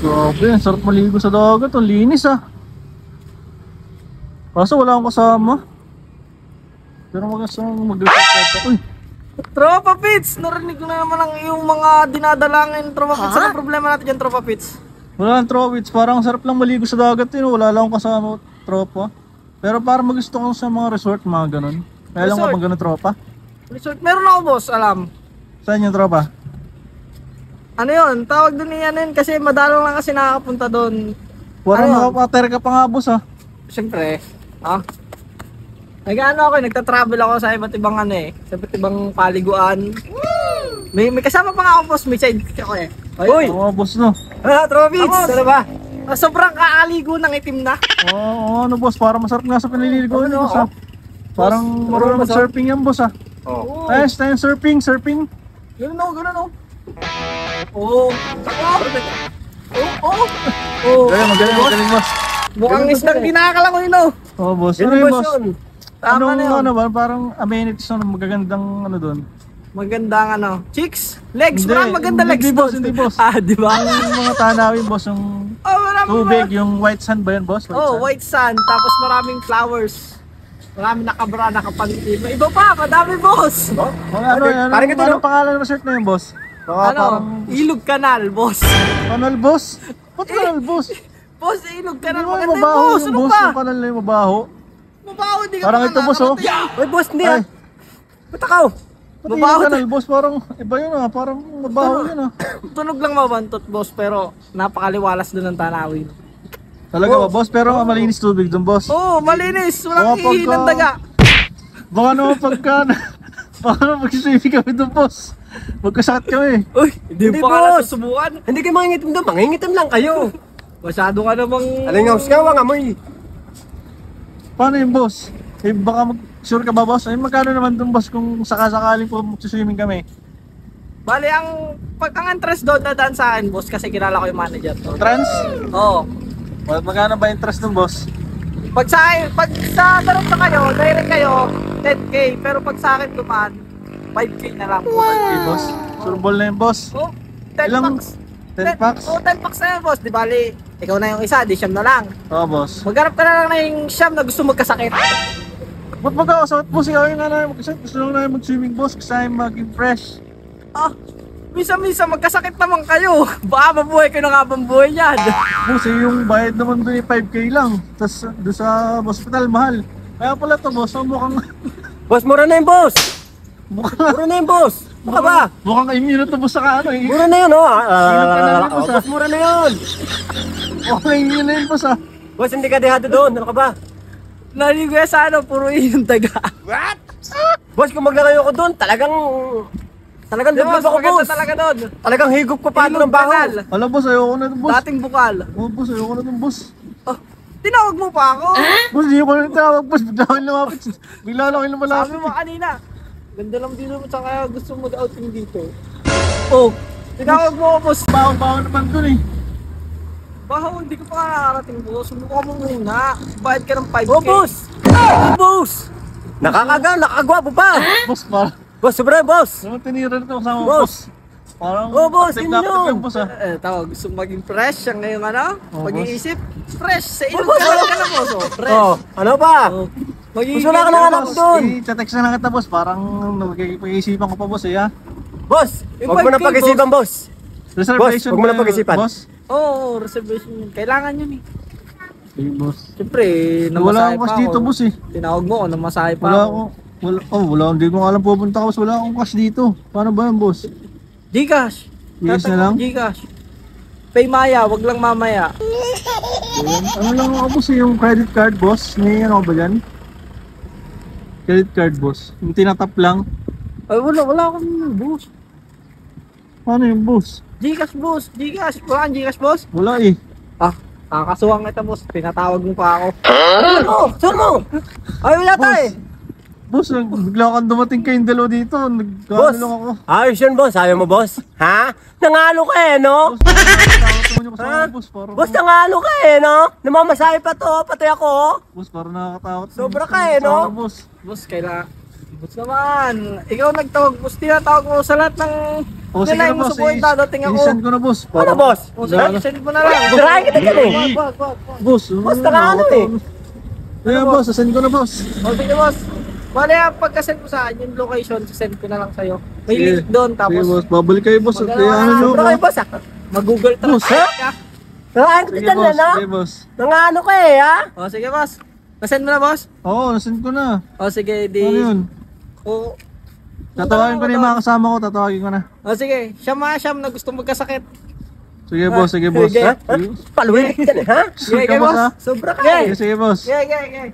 Grabe, ang sarap maligo sa dagat. Ang linis ah. Kaso wala akong kasama. Pero mag-resort ako. Uy, Tropa Pits! Narinig ko na naman ang iyong mga dinadalangin, Tropa Pits. Ano problema natin dyan, Tropa Pits? wala ang tropits. Parang ang sarap lang maligo sa dagat yun. Wala lang akong kasama tropa. Pero parang magusto ko sa mga resort, mga ganun. Kaya lang Resort? kapag ganun tropa. Resort, meron ako, boss, alam. Saan yung tropa? Ano yun? Tawag doon yan yun kasi madalang lang kasi nakakapunta doon. Parang Ano yun? nakapater ka pa nga boss ah. Siyempre, nag-ano ako, nagta-travel ako sa iba't ibang ano eh, sa iba't ibang paliguan. May kasama pa nga ako, boss, may side ako eh. Uy! Oo boss no. Tropits! Ano ba? Sobrang kaaligo ng itim na. Oo, ano boss, parang masarap nga sa pinililigo Ano, boss ah. Parang marunong mag-surfing yan boss ah. Oo. Ayos tayo surfing. Ganun o, ganun o. Oo. Oo. Magaling boss. Mukhang isdang kinakalangoy no. Oo boss, Ano ano yun ba boss? yun? Tama na yun. Ano ba, parang amenities na magagandang ano doon. Magandang ano, chicks, legs, Hindi, marang maganda legs hindi, boss, doon. hindi, boss. Di ba? Ang mga tanawin boss, yung Marami tubig, yung white sand ba yun boss? White sand, tapos maraming flowers. Maraming nakabra, nakapanti. May iba pa, madami boss. Ano pangalan ng resort na yun boss? Ano? Ilog Canal, boss. Kanal boss? Ba't kanal boss? Boss, Ilog Canal, Hindi mo maganda yung mabaho boss. yung Ano boss, pa? yung kanal na yung mabaho. Mabaho, di ka Parang pa ito boss oh. Uy, boss, hindi Ay, Ba't ako? pati Mabaho yung kanal boss, parang iba yun ah, parang mabaho yun ah. Tunog lang mabantot, boss, pero napakaliwalas doon ng tanawin. Talaga ba boss? Pero malinis tubig doon boss. Oo, malinis. Walang Baka ihi ng daga. Baka naman baka naman magsiswimming kami doon boss. Magkasakit kami. Uy, hindi pa ka nasusubukan. Hindi kayo mangingitim doon, mangingitim lang kayo. Masyado ka namang... Alingaws ka, wang amoy. Paano yung boss? Baka sure ka ba boss? Ay magkano naman doon boss kung sakasakaling po magsiswimming kami? Bali, ang interest doon dadaan sa akin, boss, kasi kilala ko yung manager doon. Trans? Oo. Magkano ba interest doon boss? Pag sa tarot na kayo, direct kayo, 10k. Pero pag sa akin dumaan, 5k na lang. Okay boss. Surbol na yung boss. Oh, 10 Ilang- packs. 10 packs? Oo, 10 packs na yan, boss. Di bali, ikaw na yung isa, di siyam na lang. Oo boss. Maghanap ka na lang na yung siyam na gusto magkasakit. Ba't magkakasakit boss? Ikaw yung nga magkasakit. Gusto lang namin mag-swimming boss kasi tayo maging fresh. Minsan magkasakit naman kayo. Baka mabuhay kayo ng habang buhay yan. Boss yung bayad naman doon 5k lang. Tapos doon sa hospital mahal. Kaya pala to boss, mukhang Boss, mura na yun, boss. mukhang Mura na yun, boss. Baka ba? mukhang immune to boss sa ano eh. Mura na yun, oh. boss, Boss, mura na yun. Mukhang immune na yun boss ah. Boss, hindi ka dehado doon. Ano ka ba? Naligo sa ano, puro yung daga. Boss, kung maglagay ako doon, talagang dublog ako, Maganda boss. talaga doon. Talagang higop pa paano Ilog ng baho. Canal. Wala boss, ayoko na to boss. Dating bukal. Oo boss, ayoko na to boss. Oh, tinawag mo pa ako. Boss, hindi ko na tawag boss. Bigla ko lumapit. Bigla lang kayo lumalapit. Sabi mo kanina, ganda lang dito mo kaya gusto mo outing dito. Oh, tinawag mo ako, boss. Baho-baho naman dun eh. Bahaw, hindi ko pa nakakarating, boss. Subukan mo muna. Bayad ka ng 5k. Oh, boss. Oh, boss. Nakakagwapo pa. Boss, parang Boss, sobra, boss. naman tinira na to kasama mo Boss. boss. Parang Oh, boss, active yun na active yun. yung boss ah. Tawag, gusto mo maging fresh ang ngayong ano? Oh, Mag-iisip? Fresh. Sa ilong boss, ka na, boss. Oh, fresh. Oh, ano pa? Oh. Boss, wala ka na anak doon. I-text na lang kita boss. Parang pag-iisipan ko pa boss eh ha. Boss, Yung huwag mo 5K, na pag-isipan, boss. Reservation huwag mo na na, pag-isipan. Boss. Oo, reservation. Kailangan yun eh. Sige boss. Siyempre, Wala namasahe akong pa cash ako. dito boss eh. Tinawag mo ako, namasahe pa Wala ako. akong hindi ko alam pupunta ka boss. Wala akong cash dito. Paano ba yan boss? Gcash. Yes na lang? Gcash. Pay Maya, wag lang mamaya. Ano lang ako boss eh, yung credit card boss. May ano ba dyan? Credit card boss. Yung tinatap lang. Ay, wala akong boss. Paano yung boss? Gcash, boss. Gcash. Wala kang Gcash, boss? Wala eh. Kakasuhan kita, boss. Pinatawag mo pa ako. Saan mo? Ayaw yata Boss. eh. Boss, bigla kang dumating kayong dalawa dito. Boss, Nagkano lang ako. ayos yun, boss. Ayaw mo, boss? Ha? Nangalo ka eh, no? Nakakatawan yung kasama ko, boss. Parang, Boss, nangalo ka eh, no? Namamasahe pa to, pati ako. boss, parang nakakatakot. Sobra ka eh, no? Boss. Boss, kailangan. Boss naman, ikaw nagtawag, boss. Tinatawag mo sa lahat ng O sige na nilay mo boss, sa buhay dadating ako. i-send ko na boss. Ano, boss? O sige, send mo na lang. Tirahin kita dyan eh. Wag. Boss, Boss, nakaano eh. Ayan boss, send ko na boss. O sige, boss. Bale, pagka-send mo sa akin yung location, send ko na lang sa'yo. May Sige. link doon, Sige tapos boss, babalik kayo boss. Magkano Kaya ano ka? nyo Sobra kayo, boss ah. mag-google Boss, translate ka. Tirahin kita Sige dyan boss, ano? sige boss. Nangano ka eh ha? O sige, boss. Nasend mo na, boss? Oo, nasend ko na. O sige, di... Ano yun? O, Tatawagin ko na yung mga kasama ko, tatawagin ko na. O sige, siyam na gusto magkasakit. Sige boss, sige boss. Sige. Ha? Paluin kita dyan eh ha? Sige Sige, boss boss. ha. Sobra ka Okay. eh. Sige boss. Okay.